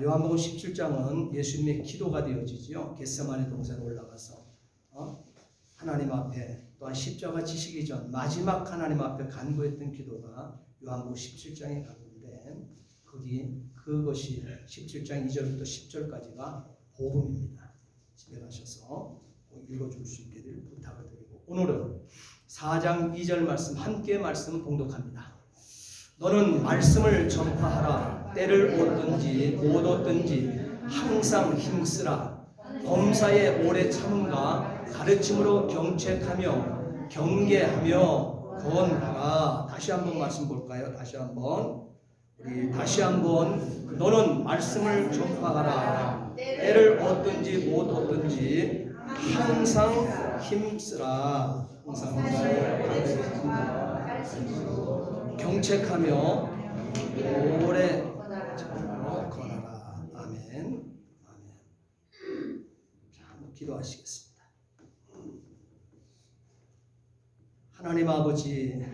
요한복음 17장은 예수님의 기도가 되어지죠. 겟세마네 동산에 올라가서 하나님 앞에 또한 십자가 지시기 전 마지막 하나님 앞에 간구했던 기도가 요한복음 17장에 가는데 그것이 17장 2절부터 10절까지가 복음입니다. 집에 가셔서 읽어줄 수 있기를 부탁을 드리고 오늘은 4장 2절 말씀 함께 말씀 봉독합니다. 너는 말씀을 전파하라. 때를 얻든지 못 얻든지 항상 힘쓰라. 범사에 오래 참음과 가르침으로 경책하며 경계하며 권하라. 다시 한번 말씀 볼까요? 다시 한번 너는 말씀을 전파하라. 때를 얻든지 못 얻든지 항상 힘쓰라. 경책하며 오래 권하라. 아멘. 자, 한번 기도하시겠습니다. 하나님 아버지,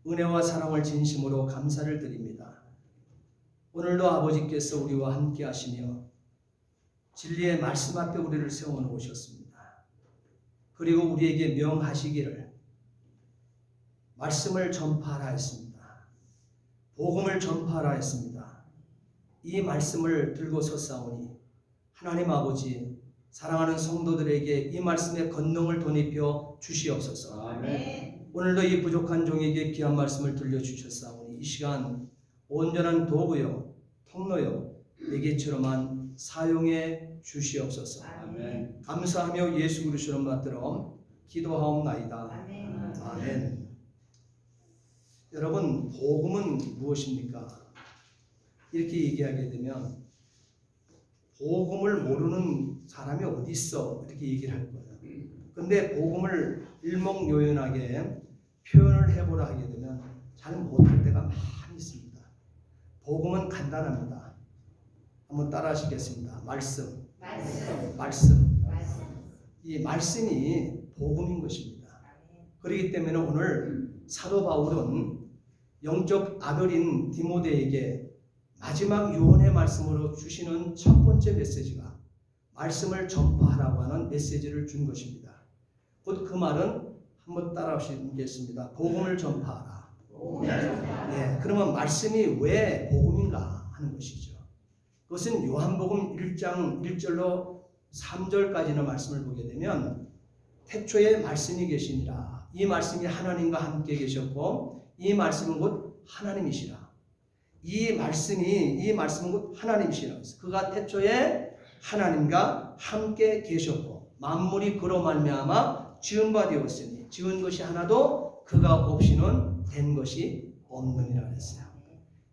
은혜와 사랑을 진심으로 감사를 드립니다. 오늘도 아버지께서 우리와 함께 하시며 진리의 말씀 앞에 우리를 세워 놓으셨습니다. 그리고 우리에게 명하시기를 말씀을 전파하라 했습니다. 복음을 전파하라 했습니다. 이 말씀을 들고 섰사오니 하나님 아버지, 사랑하는 성도들에게 이 말씀의 권능을 덧입혀 주시옵소서. 아멘. 오늘도 이 부족한 종에게 귀한 말씀을 들려주셨사오니 이 시간 온전한 도구요 통로요 매개체로만 사용해 주시옵소서. 아멘. 감사하며 예수 그리스도를 받들어 기도하옵나이다. 아멘. 여러분, 복음은 무엇입니까? 이렇게 얘기하게 되면 복음을 모르는 사람이 어디 있어? 이렇게 얘기를 할 거예요. 근데 복음을 일목요연하게 표현을 해보라 하게 되면 잘 못할 때가 많이 있습니다. 복음은 간단합니다. 한번 따라 하시겠습니다. 말씀. 이 말씀이 복음인 것입니다. 그렇기 때문에 오늘 사도 바울은 영적 아들인 디모데에게 마지막 유언의 말씀으로 주시는 첫 번째 메시지가 말씀을 전파하라고 하는 메시지를 준 것입니다. 곧 그 말은 한번 따라 하시겠습니다. 복음을 전파하라. 네, 그러면 말씀이 왜 복음인가 하는 것이죠. 그것은 요한복음 1장 1절로 3절까지의 말씀을 보게 되면 태초에 말씀이 계시니라. 이 말씀이 하나님과 함께 계셨고 이 말씀은 곧 하나님이시라. 이 말씀은 곧 하나님이시라. 그가 태초에 하나님과 함께 계셨고 만물이 그로 말미암아 지은 바 되었으니 지은 것이 하나도 그가 없이는 된 것이 없느니라 그랬어요.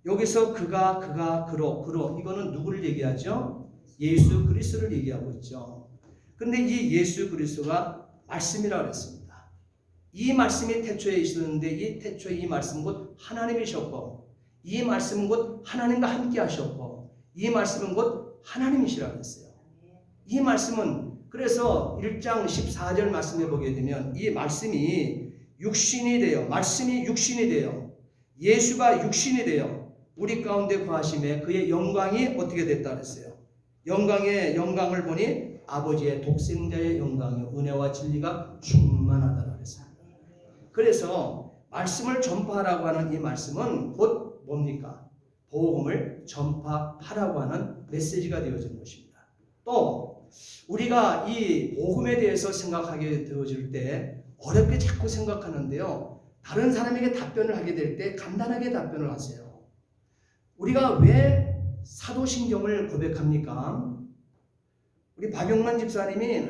여기서 그로 이거는 누구를 얘기하죠? 예수 그리스도를 얘기하고 있죠. 근데 이 예수 그리스도가 말씀이라고 그랬습니다. 이 말씀이 태초에 있었는데 이 태초에 이 말씀은 곧 하나님이셨고 이 말씀은 곧 하나님과 함께 하셨고 이 말씀은 곧 하나님이시라고 했어요. 이 말씀은 그래서 1장 14절 말씀에 보게 되면 이 말씀이 육신이 되어 예수가 육신이 되어 우리 가운데 거하심에 그의 영광이 어떻게 됐다 그랬어요. 영광을 보니 아버지의 독생자의 영광이 은혜와 진리가 충만하다 그랬어요. 그래서 말씀을 전파하라고 하는 이 말씀은 곧 뭡니까? 복음을 전파하라고 하는 메시지가 되어진 것입니다. 또 우리가 이 복음에 대해서 생각하게 되어질 때 어렵게 자꾸 생각하는데요. 다른 사람에게 답변을 하게 될 때 간단하게 답변을 하세요. 우리가 왜 사도신경을 고백합니까? 우리 박용만 집사님이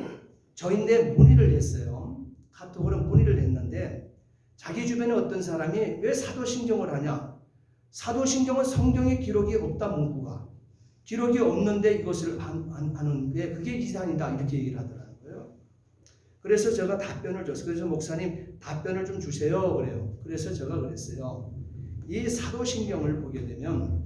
저인데 문의를 했어요. 카톡으로 문의를 했는데 자기 주변에 어떤 사람이 왜 사도신경을 하냐? 사도신경은 성경에 기록이 없다 문구가. 기록이 없는데 이것을 하는 게 그게 이상이다 이렇게 얘기를 하더라고요. 그래서 제가 답변을 줬어요. 그래서 목사님 답변을 좀 주세요 그래요. 그래서 제가 그랬어요. 이 사도신경을 보게 되면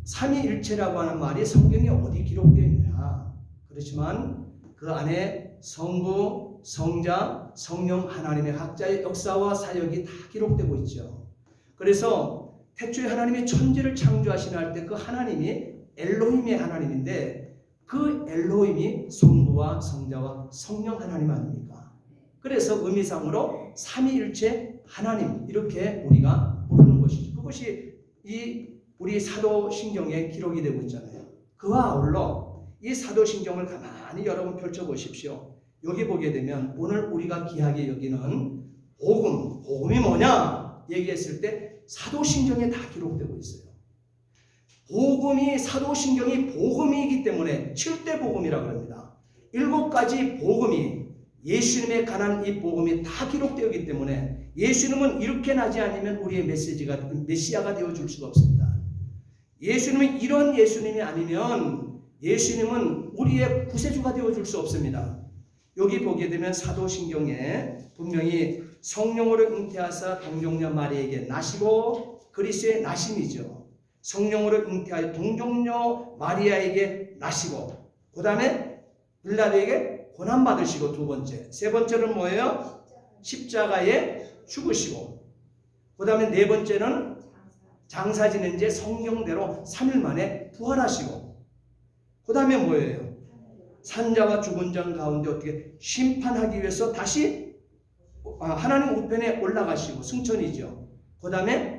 삼위일체라고 하는 말이 성경에 어디 기록되어 있냐. 그렇지만 그 안에 성부, 성자, 성령 하나님의 각자의 역사와 사역이 다 기록되고 있죠. 그래서 태초에 하나님이 천지를 창조하시나 할 때 그 하나님이 엘로힘의 하나님인데 그 엘로힘이 성부와 성자와 성령 하나님 아닙니까? 그래서 의미상으로 삼위일체 하나님 이렇게 우리가 부르는 것이죠. 그것이 우리 사도신경에 기록이 되고 있잖아요. 그와 아울러 이 사도신경을 가만히 여러분 펼쳐보십시오. 여기 보게 되면 오늘 우리가 귀하게 여기는 복음이 뭐냐 얘기했을 때 사도신경에 다 기록되고 있어요. 사도신경이 복음이기 때문에 7대 복음이라고 합니다. 7가지 복음이 예수님에 관한 이 복음이 다 기록되었기 때문에 예수님은 이렇게 나지 않으면 우리의 메시아가 되어줄 수가 없습니다. 예수님은 이런 예수님이 아니면 예수님은 우리의 구세주가 되어줄 수 없습니다. 여기 보게 되면 사도신경에 분명히 성령으로 잉태하사 동정녀 마리아에게 나시고 그리스도의 나심이죠. 성령으로 잉태하여 동정녀 마리아에게 나시고 그 다음에 빌라도에게 고난받으시고 두 번째. 세 번째는 뭐예요? 십자가에 죽으시고 그 다음에 네 번째는 장사 지낸 지 성경대로 3일 만에 부활하시고 그 다음에 뭐예요? 산자와 죽은 자 가운데 어떻게 심판하기 위해서 다시 하나님 우편에 올라가시고 승천이죠. 그 다음에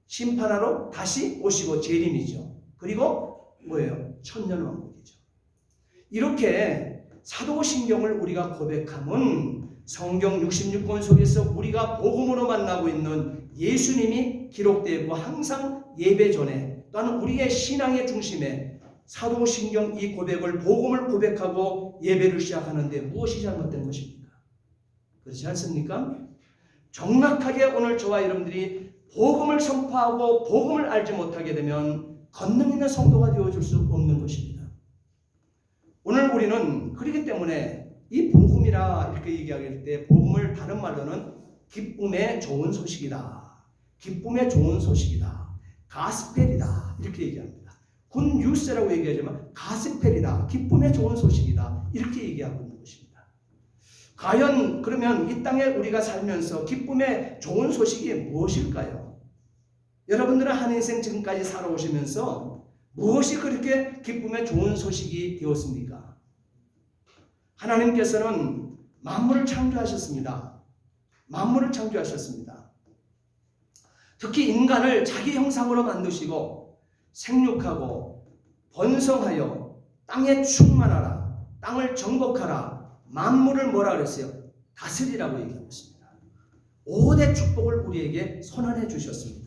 심판하러 다시 오시고 재림이죠. 그리고 뭐예요? 천년왕국이죠. 이렇게 사도신경을 우리가 고백하면 성경 66권 속에서 우리가 복음으로 만나고 있는 예수님이 기록되고 항상 예배 전에 또는 우리의 신앙의 중심에 사도신경 이 고백을 복음을 고백하고 예배를 시작하는데 무엇이 잘못된 것입니까? 그렇지 않습니까? 정확하게 오늘 저와 여러분들이 복음을 선포하고 복음을 알지 못하게 되면 권능 있는 성도가 되어줄 수 없는 것입니다. 오늘 우리는 그렇기 때문에 이 복음이라 이렇게 얘기할 때 복음을 다른 말로는 기쁨의 좋은 소식이다. 기쁨의 좋은 소식이다. 가스펠이다. 이렇게 얘기합니다. 굿 뉴스라고 얘기하지만 가스펠이다. 기쁨의 좋은 소식이다. 이렇게 얘기하고 있는 것입니다. 과연 그러면 이 땅에 우리가 살면서 기쁨의 좋은 소식이 무엇일까요? 여러분들은 한 인생 지금까지 살아오시면서 무엇이 그렇게 기쁨의 좋은 소식이 되었습니까? 하나님께서는 만물을 창조하셨습니다. 만물을 창조하셨습니다. 특히 인간을 자기 형상으로 만드시고 생육하고 번성하여 땅에 충만하라, 땅을 정복하라, 만물을 뭐라 그랬어요? 다스리라고 얘기하고 있습니다. 5대 축복을 우리에게 선언해 주셨습니다.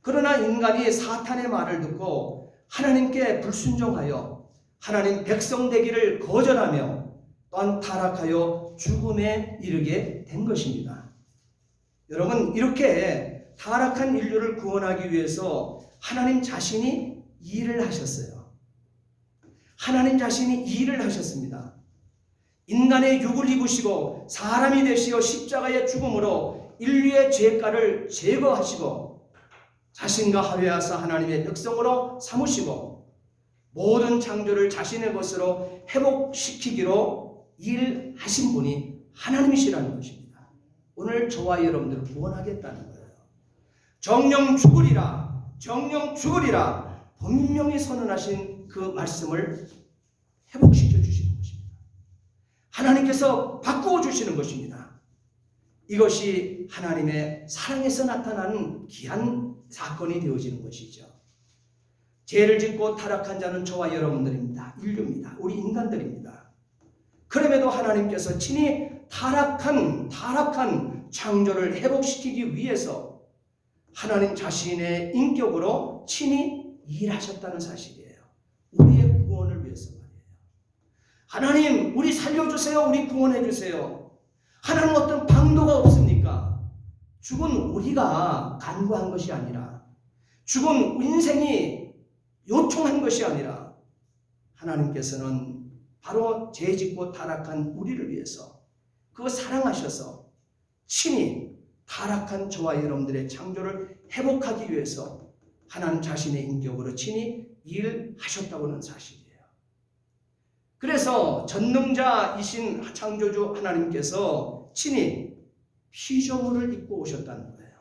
그러나 인간이 사탄의 말을 듣고 하나님께 불순종하여 하나님 백성 되기를 거절하며 또한 타락하여 죽음에 이르게 된 것입니다. 여러분, 이렇게 타락한 인류를 구원하기 위해서 하나님 자신이 일을 하셨어요. 하나님 자신이 일을 하셨습니다. 인간의 육을 입으시고 사람이 되시어 십자가의 죽음으로 인류의 죄가를 제거하시고 자신과 합의하사 하나님의 백성으로 삼으시고 모든 창조를 자신의 것으로 회복시키기로 일하신 분이 하나님이시라는 것입니다. 오늘 저와 여러분들을 구원하겠다는 거예요. 정령 죽으리라, 정령 죽으리라 분명히 선언하신 그 말씀을 회복시켜 주시는 것입니다. 하나님께서 바꾸어 주시는 것입니다. 이것이 하나님의 사랑에서 나타나는 귀한 사건이 되어지는 것이죠. 죄를 짓고 타락한 자는 저와 여러분들입니다. 인류입니다. 우리 인간들입니다. 그럼에도 하나님께서 친히 타락한 창조를 회복시키기 위해서 하나님 자신의 인격으로 친히 일하셨다는 사실이에요. 우리의 구원을 위해서 말이에요. 하나님, 우리 살려주세요. 우리 구원해주세요. 하나님 어떤 방도가 없습니까? 죽은 우리가 간구한 것이 아니라 죽은 인생이 요청한 것이 아니라 하나님께서는 바로 죄짓고 타락한 우리를 위해서 그거 사랑하셔서 친히 타락한 저와 여러분들의 창조를 회복하기 위해서 하나님 자신의 인격으로 친히 일하셨다고 하는 사실이에요. 그래서 전능자이신 창조주 하나님께서 친히 피조물을 입고 오셨다는 거예요.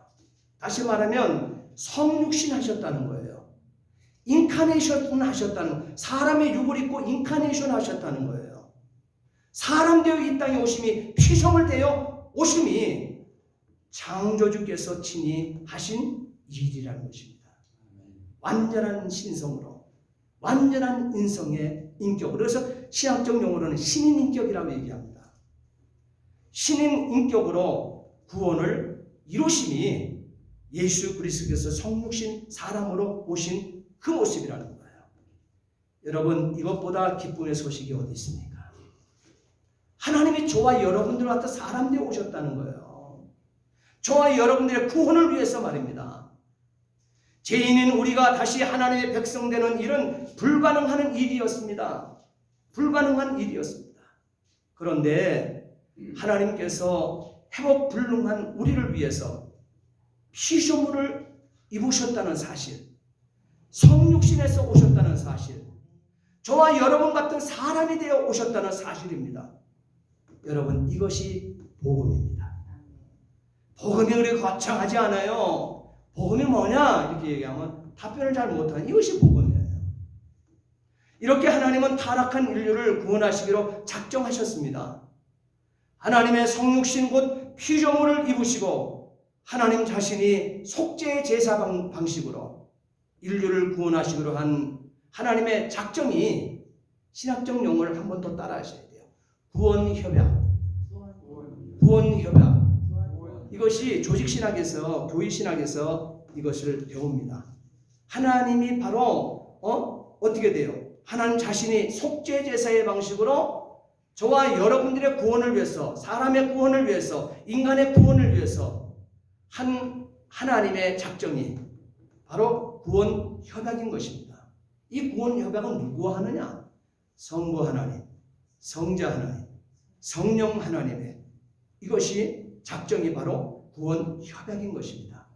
다시 말하면 성육신 하셨다는 거예요. 인카네이션 하셨다는, 사람의 육을 입고 인카네이션 하셨다는 거예요. 사람 되어 이 땅에 오심이, 피조물 되어 오심이 창조주께서 친히 하신 일이라는 것입니다. 완전한 신성으로, 완전한 인성의 인격으로. 그래서 신학적 용어로는 신인 인격이라고 얘기합니다. 신인 인격으로 구원을 이루심이 예수 그리스도께서 성육신 사람으로 오신 그 모습이라는 거예요. 여러분, 이것보다 기쁨의 소식이 어디 있습니까? 하나님이 저와 여러분들 같은 사람 되어 오셨다는 거예요. 저와 여러분들의 구원을 위해서 말입니다. 죄인인 우리가 다시 하나님의 백성 되는 일은 불가능한 일이었습니다. 불가능한 일이었습니다. 그런데 하나님께서 회복 불능한 우리를 위해서 피조물을 입으셨다는 사실, 성육신에서 오셨다는 사실, 저와 여러분 같은 사람이 되어 오셨다는 사실입니다. 여러분, 이것이 복음입니다. 복음이 그렇게 거창하지 않아요. 복음이 뭐냐? 이렇게 얘기하면 답변을 잘 못하는, 이것이 복음이에요. 이렇게 하나님은 타락한 인류를 구원하시기로 작정하셨습니다. 하나님의 성육신 곧 피조물을 입으시고 하나님 자신이 속죄의 제사 방식으로 인류를 구원하시기로 한 하나님의 작정이 신학적 용어를 한 번 더 따라 하셔야 돼요. 구원협약. 구원협약. 이것이 조직신학에서, 교회신학에서 이것을 배웁니다. 하나님이 바로 어떻게 돼요? 하나님 자신이 속죄 제사의 방식으로 저와 여러분들의 구원을 위해서, 사람의 구원을 위해서, 인간의 구원을 위해서 한 하나님의 작정이 바로 구원협약인 것입니다. 이 구원협약은 누구와 하느냐? 성부 하나님, 성자 하나님, 성령 하나님의 이것이 작정이 바로 구원협약인 것입니다.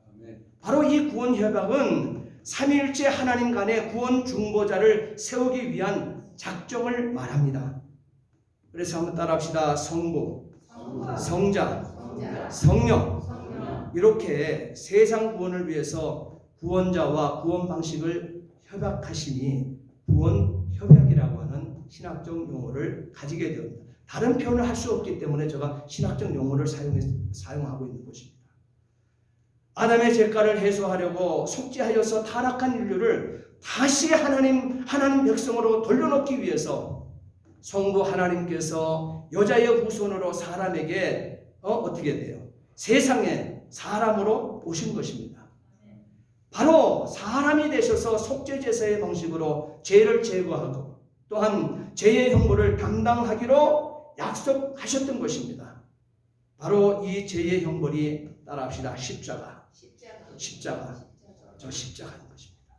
바로 이 구원협약은 삼위일체 하나님 간의 구원 중보자를 세우기 위한 작정을 말합니다. 그래서 한번 따라합시다. 성부, 성자, 성령. 이렇게 세상 구원을 위해서 구원자와 구원 방식을 협약하시니 구원협약이라고 하는 신학적 용어를 가지게 됩니다. 다른 표현을 할 수 없기 때문에 제가 신학적 용어를 사용하고 있는 것입니다. 아담의 죄가를 해소하려고 속죄하여서 타락한 인류를 다시 하나님 백성으로 돌려놓기 위해서 성부 하나님께서 여자의 후손으로 사람에게 어떻게 돼요? 세상에 사람으로 오신 것입니다. 바로 사람이 되셔서 속죄제사의 방식으로 죄를 제거하고 또한 죄의 형벌을 담당하기로 약속하셨던 것입니다. 바로 이 죄의 형벌이 따라합시다. 십자가. 저 십자가인 것입니다.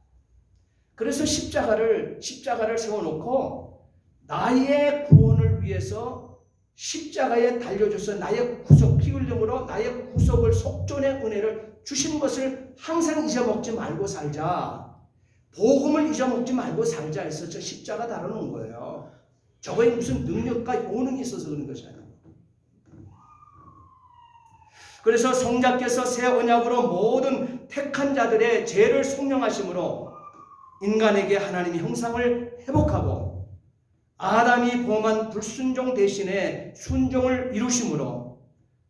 그래서 십자가를 세워놓고 나의 구원을 위해서 십자가에 달려줘서 나의 구속, 피 흘림으로 나의 구속을, 속전의 은혜를 주신 것을 항상 잊어먹지 말고 살자. 복음을 잊어먹지 말고 살자 해서 저 십자가 달아놓은 거예요. 저거에 무슨 능력과 효능이 있어서 그런 것이 아니에요. 그래서 성자께서 새 언약으로 모든 택한 자들의 죄를 속량하심으로 인간에게 하나님의 형상을 회복하고 아담이 범한 불순종 대신에 순종을 이루심으로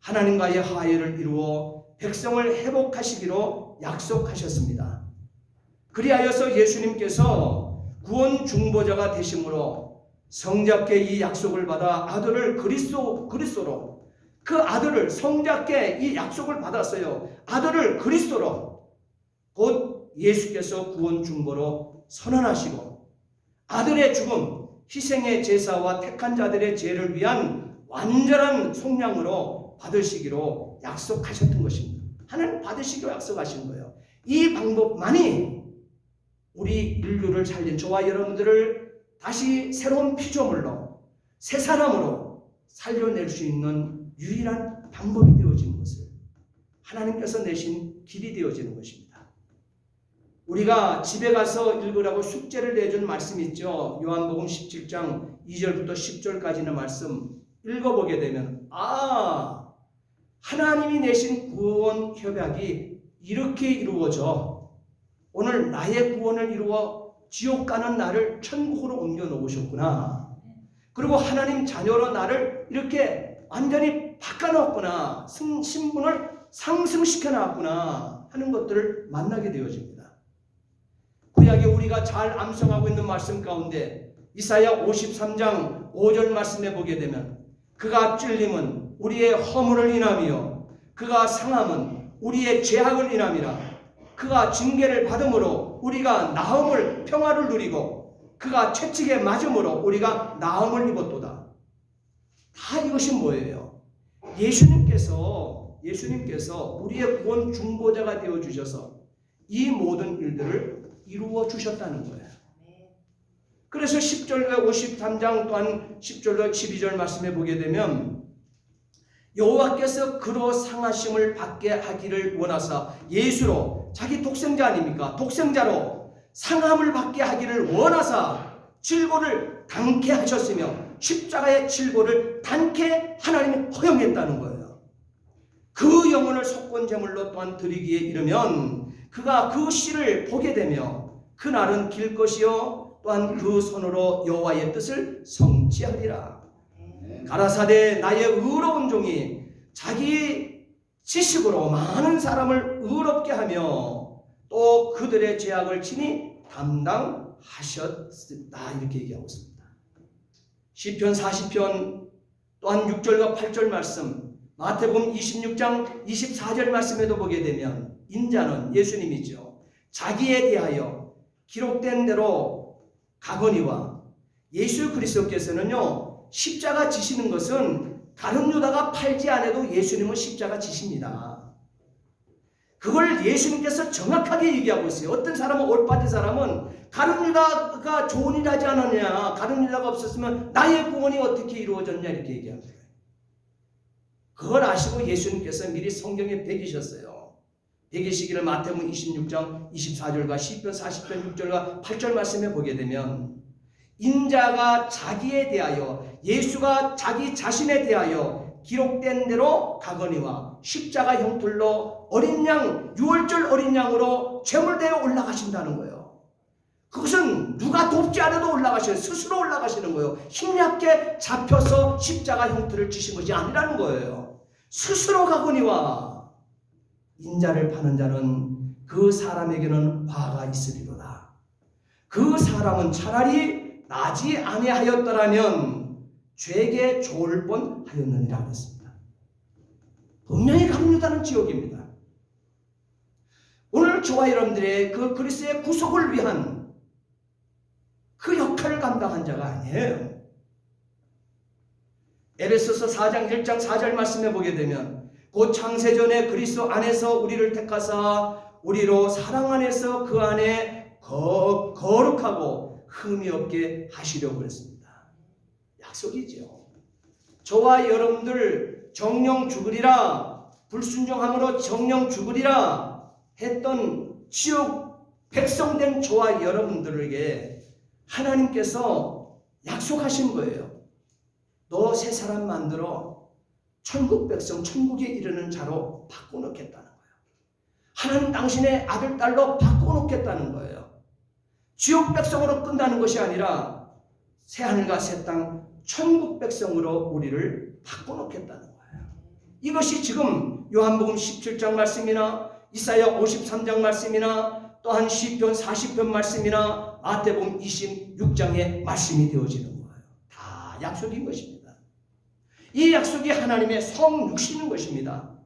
하나님과의 화해를 이루어 백성을 회복하시기로 약속하셨습니다. 그리하여서 예수님께서 구원 중보자가 되심으로 성자께 이 약속을 받아 아들을 그리스도로, 그 아들을, 성자께 이 약속을 받았어요. 아들을 그리스도로, 곧 예수께서 구원 중보로 선언하시고 아들의 죽음, 희생의 제사와 택한 자들의 죄를 위한 완전한 속량으로 받으시기로 약속하셨던 것입니다. 하나님 받으시기로 약속하신 거예요. 이 방법만이 우리 인류를 살린 저와 여러분들을 다시 새로운 피조물로, 새 사람으로 살려낼 수 있는 유일한 방법이 되어지는 것을, 하나님께서 내신 길이 되어지는 것입니다. 우리가 집에 가서 읽으라고 숙제를 내준 말씀 있죠. 요한복음 17장 2절부터 10절까지는 말씀 읽어보게 되면 하나님이 내신 구원 협약이 이렇게 이루어져 오늘 나의 구원을 이루어 지옥 가는 나를 천국으로 옮겨 놓으셨구나. 그리고 하나님 자녀로 나를 이렇게 완전히 바꿔놨구나. 신분을 상승시켜 놨구나 하는 것들을 만나게 되어집니다. 구약에 우리가 잘 암송하고 있는 말씀 가운데 이사야 53장 5절 말씀에 보게 되면 그가 찔림은 우리의 허물을 인함이요 그가 상함은 우리의 죄악을 인함이라. 그가 징계를 받음으로 우리가 나음을 평화를 누리고 그가 채찍에 맞음으로 우리가 나음을 입었도다. 다 이것이 뭐예요? 예수님께서 우리의 구원 중보자가 되어 주셔서 이 모든 일들을 이루어 주셨다는 거예요. 그래서 10절과 53장 또한 10절과 12절 말씀에 보게 되면 여호와께서 그로 상하심을 받게 하기를 원하사 예수로 자기 독생자 아닙니까? 독생자로 상함을 받게 하기를 원하사 질고를 당케 하셨으며 십자가의 질고를 당케 하나님이 허용했다는 거예요. 그 영혼을 속건제물로 또한 드리기에 이르면 그가 그 씨를 보게 되며 그날은 길 것이요 또한 그 손으로 여호와의 뜻을 성취하리라. 가라사대 나의 의로운 종이 자기 지식으로 많은 사람을 의롭게 하며 또 그들의 죄악을 친히 담당하셨다. 이렇게 얘기하고 있습니다. 시편 40편 또한 6절과 8절 말씀, 마태복음 26장 24절 말씀에도 보게 되면 인자는 예수님이죠. 자기에 대하여 기록된 대로 가거니와 예수 그리스도께서는요 십자가 지시는 것은 다른 유다가 팔지 않아도 예수님은 십자가 지십니다. 그걸 예수님께서 정확하게 얘기하고 있어요. 어떤 사람은 올빠진 사람은 다른 유다가 좋은 일 하지 않았냐, 다른 유다가 없었으면 나의 구원이 어떻게 이루어졌냐 이렇게 얘기합니다. 그걸 아시고 예수님께서 미리 성경에 베기셨어요. 베기시기를 마태복음 26장 24절과 시편 40편 6절과 8절 말씀에 보게 되면 인자가 자기에 대하여 예수가 자기 자신에 대하여 기록된 대로 가거니와 십자가 형틀로 어린 양 6월절 어린 양으로 제물되어 올라가신다는 거예요. 그것은 누가 돕지 않아도 올라가셔요. 스스로 올라가시는 거예요. 힘약게 잡혀서 십자가 형틀을 지신 것이 아니라는 거예요. 스스로 가거니와 인자를 파는 자는 그 사람에게는 화가 있으리로다. 그 사람은 차라리 나지 아니하였더라면 죄게 좋을 뻔하였느니라 했습니다. 분명히 가는 유다는 지옥입니다. 오늘 저와 여러분들의 그 그리스도의 구속을 위한 그 역할을 감당한 자가 아니에요. 에베소서 4장 1장 4절 말씀해 보게 되면 곧 창세전에 그리스도 안에서 우리를 택하사 우리로 사랑 안에서 그 안에 거룩하고 흠이 없게 하시려고 했습니다. 약속이죠. 저와 여러분들 정령 죽으리라 불순종함으로 정령 죽으리라 했던 지옥 백성된 저와 여러분들에게 하나님께서 약속하신 거예요. 너 새 사람 만들어 천국 백성 천국에 이르는 자로 바꿔놓겠다는 거예요. 하나님 당신의 아들 딸로 바꿔놓겠다는 거예요. 지옥 백성으로 끝나는 것이 아니라 새하늘과 새 땅 천국 백성으로 우리를 바꿔놓겠다는 거예요. 이것이 지금 요한복음 17장 말씀이나 이사야 53장 말씀이나 또한 시편 40편 말씀이나 마태복음 26장의 말씀이 되어지는 거예요. 다 약속인 것입니다. 이 약속이 하나님의 성육신인 것입니다.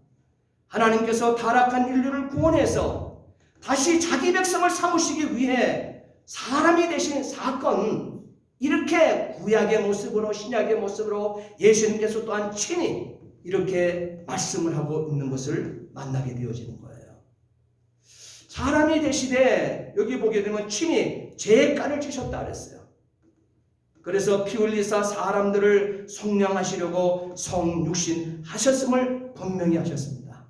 하나님께서 타락한 인류를 구원해서 다시 자기 백성을 삼으시기 위해 사람이 되신 사건, 이렇게 구약의 모습으로 신약의 모습으로 예수님께서 또한 친히 이렇게 말씀을 하고 있는 것을 만나게 되어지는 거예요. 사람이 되시되 여기 보게 되면 친히 죄가를 지셨다 그랬어요. 그래서 피 흘리사 사람들을 속량하시려고 성육신 하셨음을 분명히 하셨습니다.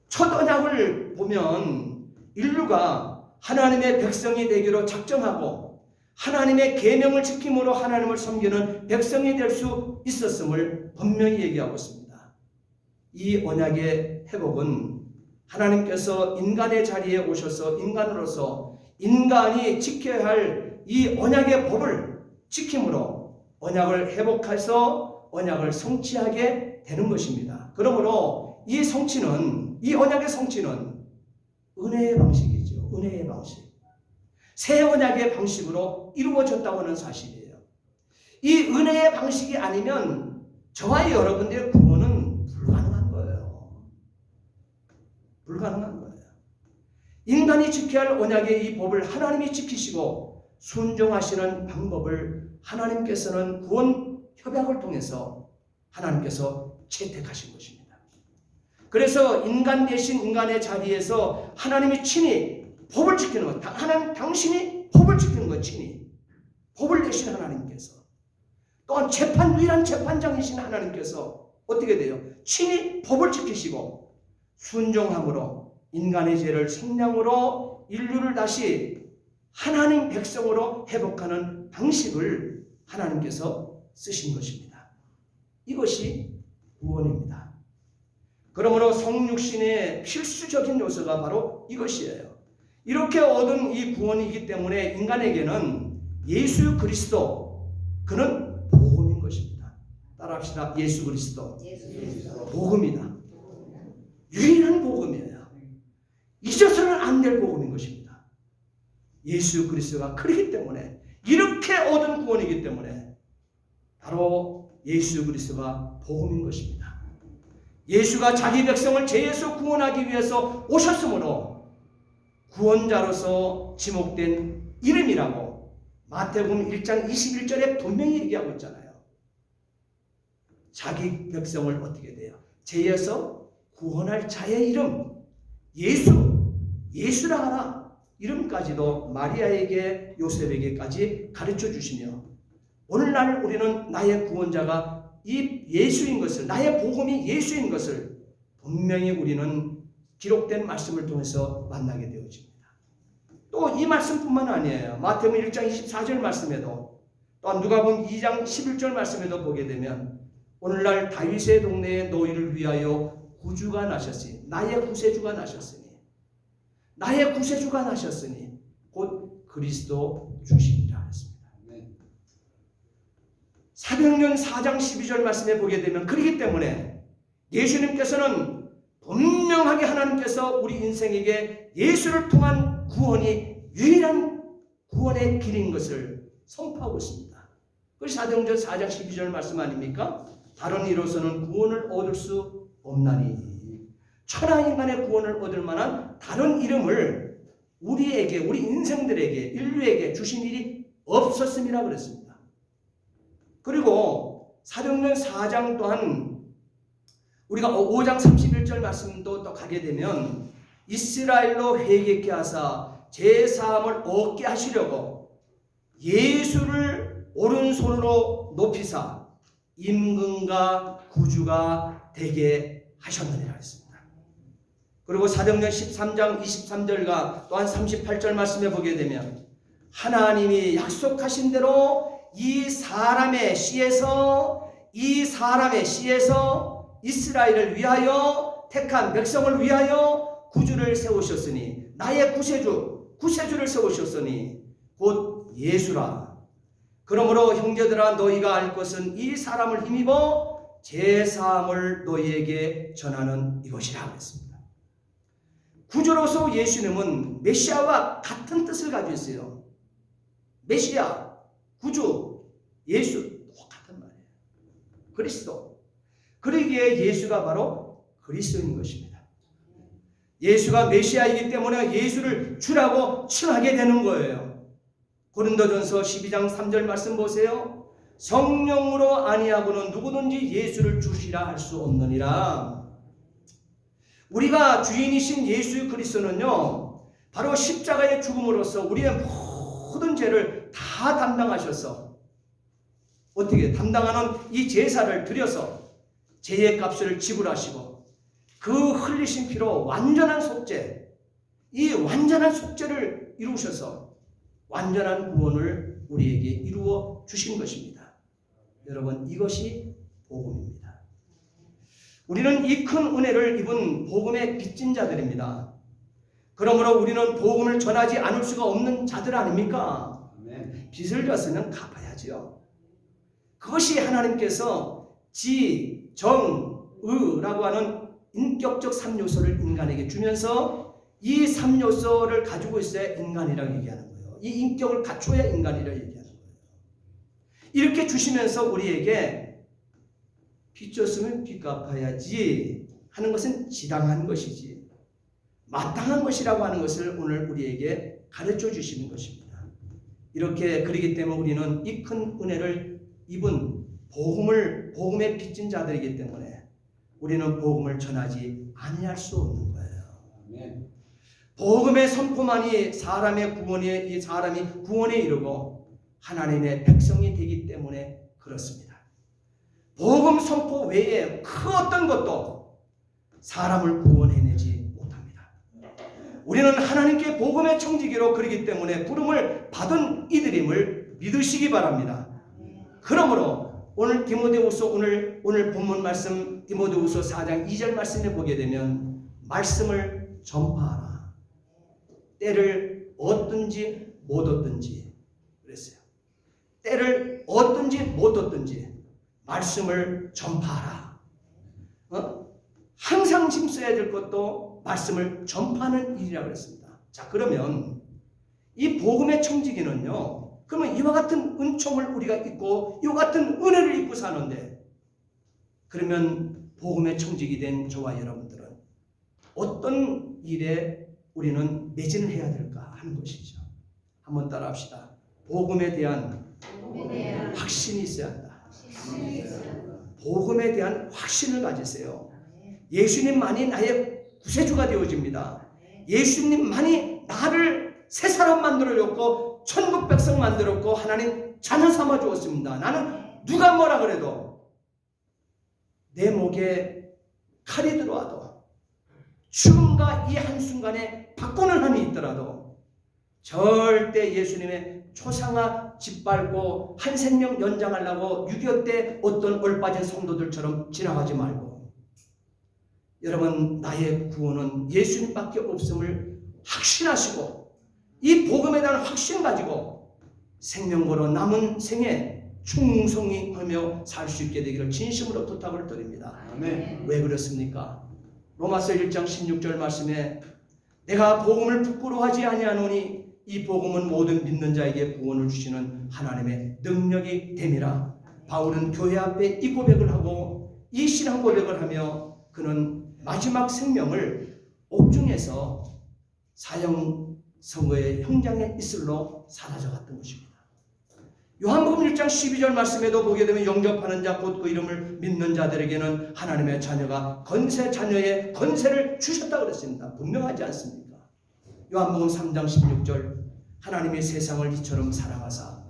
첫 언약을 보면 인류가 하나님의 백성이 되기로 작정하고 하나님의 계명을 지킴으로 하나님을 섬기는 백성이 될 수 있었음을 분명히 얘기하고 있습니다. 이 언약의 회복은 하나님께서 인간의 자리에 오셔서 인간으로서 인간이 지켜야 할 이 언약의 법을 지킴으로 언약을 회복해서 언약을 성취하게 되는 것입니다. 그러므로 이 성취는, 이 언약의 성취는 은혜의 방식이죠. 은혜의 방식. 새 언약의 방식으로 이루어졌다고 하는 사실이에요. 이 은혜의 방식이 아니면 저와 여러분들의 구원은 불가능한 거예요. 불가능한 거예요. 인간이 지켜야 할 언약의 이 법을 하나님이 지키시고 순종하시는 방법을 하나님께서는 구원 협약을 통해서 하나님께서 채택하신 것입니다. 그래서 인간 대신 인간의 자리에서 하나님이 친히 법을 지키는 것, 하나님 당신이 법을 지키는 것, 친히 법을 내신 하나님께서, 또한 유일한 재판장이신 하나님께서 어떻게 돼요? 친히 법을 지키시고 순종함으로 인간의 죄를 생량으로 인류를 다시 하나님 백성으로 회복하는 방식을 하나님께서 쓰신 것입니다. 이것이 구원입니다. 그러므로 성육신의 필수적인 요소가 바로 이것이에요. 이렇게 얻은 이 구원이기 때문에 인간에게는 예수 그리스도, 그는 복음인 것입니다. 따라합시다. 예수 그리스도. 복음이다. 유일한 복음이에요. 잊어서는 안 될 복음인 것입니다. 예수 그리스도가 그렇기 때문에, 이렇게 얻은 구원이기 때문에 바로 예수 그리스도가 복음인 것입니다. 예수가 자기 백성을 죄에서 구원하기 위해서 오셨으므로 구원자로서 지목된 이름이라고 마태복음 1장 21절에 분명히 얘기하고 있잖아요. 자기 백성을 어떻게 돼요? 죄에서 구원할 자의 이름, 예수라 하라. 이름까지도 마리아에게, 요셉에게까지 가르쳐 주시며, 오늘날 우리는 나의 구원자가 이 예수인 것을, 나의 복음이 예수인 것을 분명히 우리는 기록된 말씀을 통해서 만나게 되어집니다. 또 이 말씀뿐만 아니에요. 마태복음 1장 24절 말씀에도, 또한 누가복음 2장 11절 말씀에도 보게 되면, 오늘날 다윗의 동네에 너희를 위하여 구주가 나셨으니, 나의 구세주가 나셨으니, 나의 구세주가 나셨으니 곧 그리스도 주시니라 하였습니다. 사도행전 4장 12절 말씀에 보게 되면, 그렇기 때문에 예수님께서는 분명하게 하나님께서 우리 인생에게 예수를 통한 구원이 유일한 구원의 길인 것을 선포하고 있습니다. 그것이 사도행전 4장 12절 말씀 아닙니까? 다른 이로서는 구원을 얻을 수 없나니, 천하 인간의 구원을 얻을 만한 다른 이름을 우리에게, 우리 인생들에게, 인류에게 주신 일이 없었음이라 그랬습니다. 그리고 사도행전 4장 또한 우리가 5장 31절 말씀도 또 가게 되면, 이스라엘로 회개케 하사 제사함을 얻게 하시려고 예수를 오른손으로 높이사 임금과 구주가 되게 하셨느니라 했습니다. 그리고 사도행전 13장 23절과 또한 38절 말씀에 보게 되면, 하나님이 약속하신 대로 이 사람의 씨에서 이스라엘을 위하여 택한 백성을 위하여 구주를 세우셨으니, 나의 구세주를 세우셨으니 곧 예수라. 그러므로 형제들아, 너희가 알 것은 이 사람을 힘입어 제사함을 너희에게 전하는 이것이라 그랬습니다. 구주로서 예수님은 메시아와 같은 뜻을 가지고 있어요. 메시아, 구주, 예수 똑같은 말이에요. 그리스도. 그러기에 예수가 바로 그리스도인 것입니다. 예수가 메시아이기 때문에 예수를 주라고 칭하게 되는 거예요. 고린도전서 12장 3절 말씀 보세요. 성령으로 아니하고는 누구든지 예수를 주시라 할 수 없느니라. 우리가 주인이신 예수 그리스도는요, 바로 십자가의 죽음으로써 우리의 모든 죄를 다 담당하셔서, 어떻게 담당하는 이 제사를 드려서 죄의 값을 지불하시고, 그 흘리신 피로 완전한 속죄, 이 완전한 속죄를 이루셔서 완전한 구원을 우리에게 이루어 주신 것입니다. 여러분, 이것이 복음입니다. 우리는 이 큰 은혜를 입은 복음의 빚진 자들입니다. 그러므로 우리는 복음을 전하지 않을 수가 없는 자들 아닙니까? 아멘. 빚을 졌으면 갚아야지요. 그것이 하나님께서 지, 정, 의라고 하는 인격적 3요소를 인간에게 주면서 이 3요소를 가지고 있어야 인간이라고 얘기하는 거예요. 이 인격을 갖춰야 인간이라고 얘기하는 거예요. 이렇게 주시면서 우리에게 빚 졌으면 빚 갚아야지 하는 것은 지당한 것이지 마땅한 것이라고 하는 것을 오늘 우리에게 가르쳐 주시는 것입니다. 이렇게 그러기 때문에 우리는 이 큰 은혜를 입은 복음에 빚진 자들이기 때문에 우리는 복음을 전하지 아니할 수 없는 거예요. 아멘. 복음의 선포만이 사람이 구원에 이르고 하나님의 백성이 되기 때문에 그렇습니다. 복음 선포 외에 그 어떤 것도 사람을 구원해내지 못합니다. 우리는 하나님께 복음의 청지기로 그러기 때문에 부름을 받은 이들임을 믿으시기 바랍니다. 그러므로 오늘 디모데후서 오늘 본문 말씀 디모데후서 4장 2절 말씀에 보게 되면 말씀을 전파하라. 때를 얻든지 못 얻든지 그랬어요. 때를 얻든지 못 얻든지 말씀을 전파하라. 항상 힘써야 될 것도 말씀을 전파하는 일이라고 그랬습니다. 자, 그러면 이 복음의 청지기는요. 그러면 이와 같은 은총을 우리가 입고 이와 같은 은혜를 입고 사는데 그러면 복음의 청지기 된 저와 여러분들은 어떤 일에 우리는 매진을 해야 될까 하는 것이죠. 한번 따라합시다. 복음에 대한 확신이 있어야 한다. 복음에 대한 확신을 가지세요. 예수님만이 나의 구세주가 되어집니다. 예수님만이 나를 새 사람 만들어줬고 천국 백성 만들었고 하나님 자녀 삼아 주었습니다. 나는 누가 뭐라 그래도 내 목에 칼이 들어와도 죽음과 이 한순간에 바꾸는 한이 있더라도 절대 예수님의 초상화 짓밟고 한 생명 연장하려고 6.25 때 어떤 얼빠진 성도들처럼 지나가지 말고 여러분 나의 구원은 예수님밖에 없음을 확신하시고 이 복음에 대한 확신 가지고 생명 걸어 남은 생에 충성히 하며 살 수 있게 되기를 진심으로 부탁을 드립니다. 아멘. 왜 그렇습니까? 로마서 1장 16절 말씀에 내가 복음을 부끄러워하지 아니하노니 이 복음은 모든 믿는 자에게 구원을 주시는 하나님의 능력이 됨이라. 바울은 교회 앞에 이 고백을 하고 이 신앙 고백을 하며 그는 마지막 생명을 옥중에서 사형 선거의 형장의 이슬로 사라져 갔던 것입니다. 요한복음 1장 12절 말씀에도 보게 되면 영접하는 자 곧 그 이름을 믿는 자들에게는 하나님의 자녀가 자녀의 건세를 주셨다고 그랬습니다. 분명하지 않습니까? 요한복음 3장 16절 하나님의 세상을 이처럼 사랑하사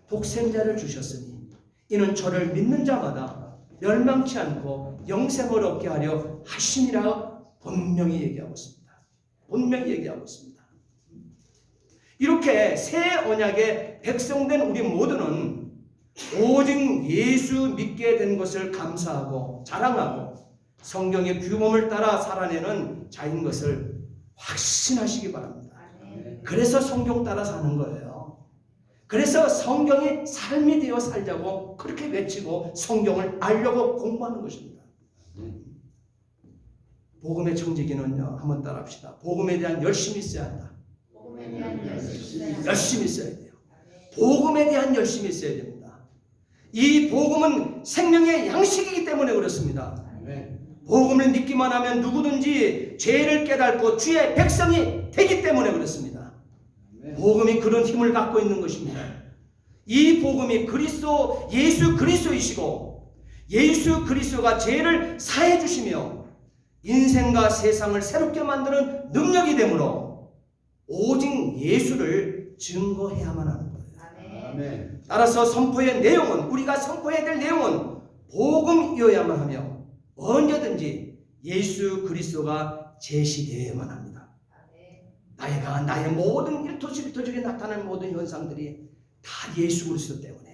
독생자를 주셨으니 이는 저를 믿는 자마다 멸망치 않고 영생을 얻게 하려 하심이라 분명히 얘기하고 있습니다. 분명히 얘기하고 있습니다. 이렇게 새 언약의 백성된 우리 모두는 오직 예수 믿게 된 것을 감사하고 자랑하고 성경의 규범을 따라 살아내는 자인 것을 확신하시기 바랍니다. 그래서 성경 따라 사는 거예요. 그래서 성경이 삶이 되어 살자고 그렇게 외치고 성경을 알려고 공부하는 것입니다. 복음의 청지기는요. 한번 따라합시다. 복음에 대한 열심이 있어야 한다. 열심히 있어야 돼요. 복음에 대한 열심이 있어야 됩니다. 이 복음은 생명의 양식이기 때문에 그렇습니다. 복음을 믿기만 하면 누구든지 죄를 깨닫고 주의 백성이 되기 때문에 그렇습니다. 복음이 그런 힘을 갖고 있는 것입니다. 이 복음이 예수 그리스도이시고 예수 그리스도가 죄를 사해 주시며 인생과 세상을 새롭게 만드는 능력이 되므로 오직 예수를 증거해야만 하는 거예요. 아멘. 따라서 선포의 내용은 우리가 선포해야 될 내용은 복음이어야만 하며 언제든지 예수 그리스도가 제시되어야만 합니다. 나의 모든 일토질토질에 나타나는 모든 현상들이 다 예수 그리스도 때문에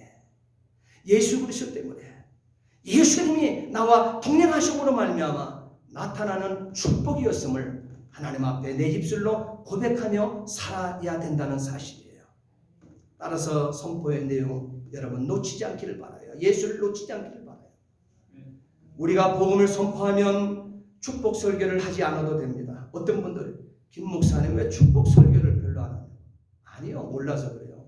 예수님이 나와 동행하심으로 말미암아 나타나는 축복이었음을 하나님 앞에 내 입술로 고백하며 살아야 된다는 사실이에요. 따라서 선포의 내용 여러분 놓치지 않기를 바라요. 예수를 놓치지 않기를 바라요. 우리가 복음을 선포하면 축복 설교를 하지 않아도 됩니다. 어떤 분들이 김 목사님 왜 축복 설교를 별로 안 하냐? 아니요, 몰라서 그래요.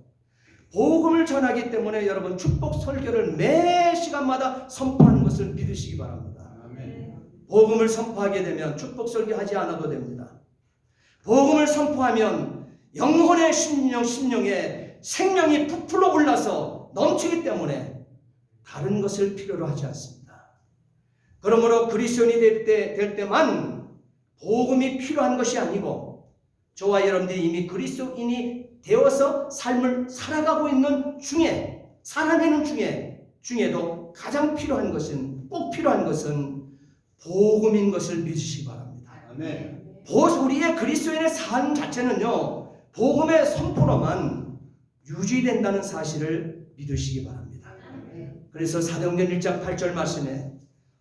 복음을 전하기 때문에 여러분 축복 설교를 매 시간마다 선포하는 것을 믿으시기 바랍니다. 복음을 선포하게 되면 축복 설교하지 않아도 됩니다. 복음을 선포하면 영혼의 심령에 생명이 부풀어 올라서 넘치기 때문에 다른 것을 필요로 하지 않습니다. 그러므로 그리스도인이 될 때만 복음이 필요한 것이 아니고 저와 여러분들이 이미 그리스도인이 되어서 삶을 살아가고 있는 중에 살아내는 중에도 가장 필요한 것은 꼭 필요한 것은 복음인 것을 믿으시기 바랍니다. 아멘. 우리의 그리스도인의 삶 자체는요 복음의 선포로만 유지된다는 사실을 믿으시기 바랍니다. 그래서 사도행전 1장 8절 말씀에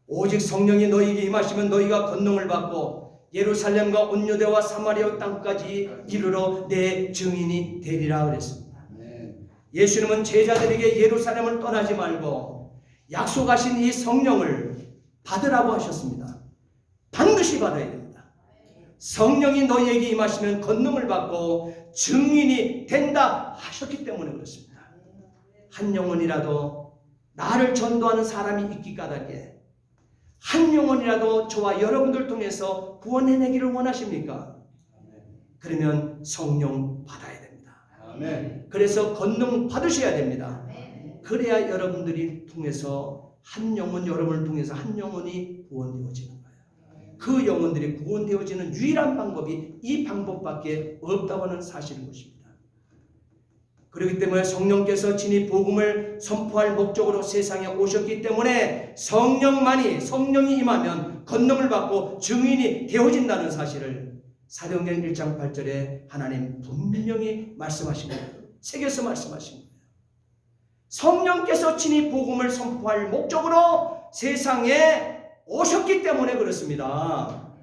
오직 성령이 너희에게 임하시면 너희가 권능을 받고 예루살렘과 온 유대와 사마리아 땅까지 이르러 내 증인이 되리라 그랬습니다. 예수님은 제자들에게 예루살렘을 떠나지 말고 약속하신 이 성령을 받으라고 하셨습니다. 반드시 받아야 됩니다. 성령이 너희에게 임하시면 권능을 받고 증인이 된다 하셨기 때문에 그렇습니다. 한 영혼이라도 나를 전도하는 사람이 있기 까닭에 한 영혼이라도 저와 여러분들 통해서 구원해내기를 원하십니까? 그러면 성령 받아야 됩니다. 그래서 권능 받으셔야 됩니다. 그래야 여러분들이 통해서 한 영혼, 여러분을 통해서 한 영혼이 구원되어지는 거예요. 그 영혼들이 구원되어지는 유일한 방법이 이 방법밖에 없다고 하는 사실인 것입니다. 그렇기 때문에 성령께서 친히 복음을 선포할 목적으로 세상에 오셨기 때문에 성령이 임하면 권능을 받고 증인이 되어진다는 사실을 사도행전 1장 8절에 하나님 분명히 말씀하신 거예요. 새겨서 말씀하신 거예요. 성령께서 친히 복음을 선포할 목적으로 세상에 오셨기 때문에 그렇습니다.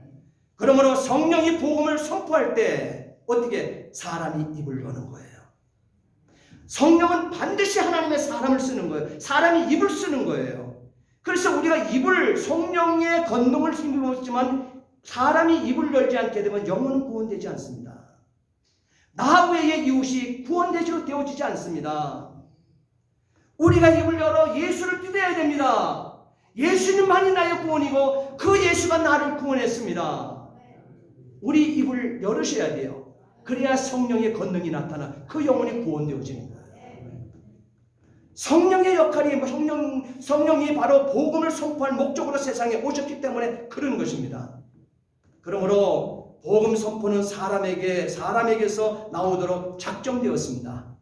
그러므로 성령이 복음을 선포할 때 어떻게 사람이 입을 여는 거예요. 성령은 반드시 하나님의 사람을 쓰는 거예요. 사람이 입을 쓰는 거예요. 그래서 우리가 성령의 권능을 힘입었지만 사람이 입을 열지 않게 되면 영혼은 구원되지 않습니다. 나 외의 이웃이 구원되어지지 않습니다. 우리가 입을 열어 예수를 믿어야 됩니다. 예수님만이 나의 구원이고 그 예수가 나를 구원했습니다. 우리 입을 열으셔야 돼요. 그래야 성령의 권능이 나타나 그 영혼이 구원되어지는 거예요. 성령의 역할이 성령이 바로 복음을 선포할 목적으로 세상에 오셨기 때문에 그런 것입니다. 그러므로 복음 선포는 사람에게서 나오도록 작정되었습니다.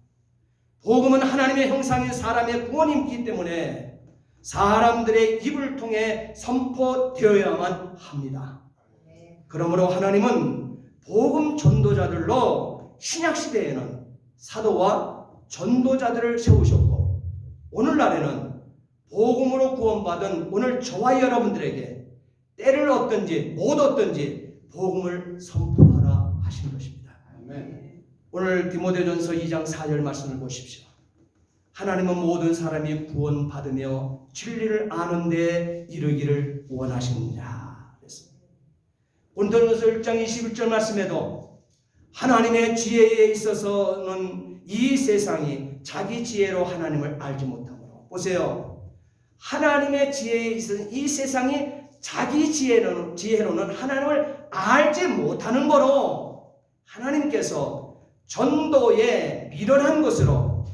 복음은 하나님의 형상인 사람의 구원이기 때문에 사람들의 입을 통해 선포되어야만 합니다. 그러므로 하나님은 복음 전도자들로 신약시대에는 사도와 전도자들을 세우셨고 오늘날에는 복음으로 구원받은 오늘 저와 여러분들에게 때를 얻든지 못 얻든지 복음을 선포하라 하신 것입니다. 아멘. 오늘 디모데전서 2장 4절 말씀을 보십시오. 하나님은 모든 사람이 구원받으며 진리를 아는 데 이르기를 원하시느니라 그랬습니다. 고린도전서 1장 21절 말씀에도 하나님의 지혜에 있어서는 이 세상이 자기 지혜로 하나님을 알지 못하므로 보세요. 하나님의 지혜에 있어서 이 세상이 자기 지혜로는 하나님을 알지 못하는 거로 하나님께서 전도에 미련한 것으로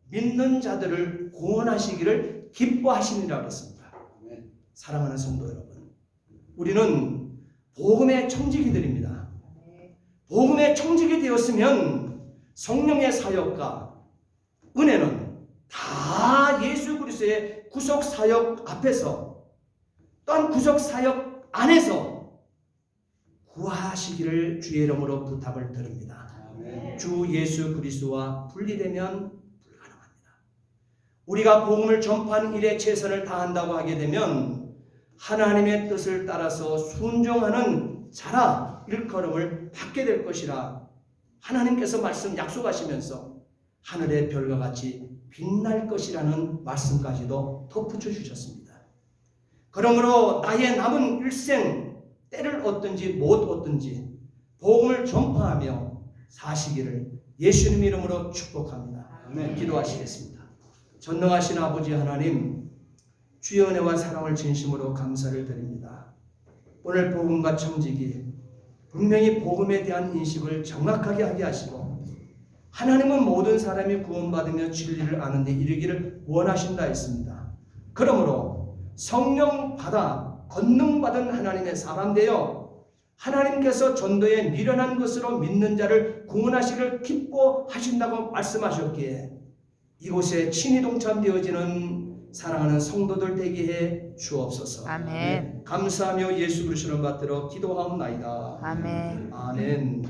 믿는 자들을 구원하시기를 기뻐하시니라 그랬습니다. 사랑하는 성도 여러분, 우리는 복음의 청지기들입니다. 복음의 청지기 되었으면 성령의 사역과 은혜는 다 예수 그리스도의 구속 사역 앞에서 또한 구속 사역 안에서 구하시기를 주의 이름으로 부탁을 드립니다. 주 예수 그리스도와 분리되면 불가능합니다. 우리가 복음을 전파하는 일에 최선을 다한다고 하게 되면 하나님의 뜻을 따라서 순종하는 자라 일컬음을 받게 될 것이라 하나님께서 말씀 약속하시면서 하늘의 별과 같이 빛날 것이라는 말씀까지도 덧붙여 주셨습니다. 그러므로 나의 남은 일생 때를 얻든지 못 얻든지 복음을 전파하며 사시기를 예수님 이름으로 축복합니다. 기도하시겠습니다. 전능하신 아버지 하나님, 주의 은혜와 사랑을 진심으로 감사를 드립니다. 오늘 복음과 청지기 분명히 복음에 대한 인식을 정확하게 하게 하시고 하나님은 모든 사람이 구원받으며 진리를 아는 데 이르기를 원하신다 했습니다. 그러므로 성령 받아 권능받은 하나님의 사람 되어 하나님께서 전도에 미련한 것으로 믿는 자를 구원하시기를 기뻐하신다고 말씀하셨기에 이곳에 친히 동참되어지는 사랑하는 성도들 되게 해 주옵소서. 아멘. 감사하며 예수 그리스도를 받들어 기도하옵나이다. 아멘. 아멘.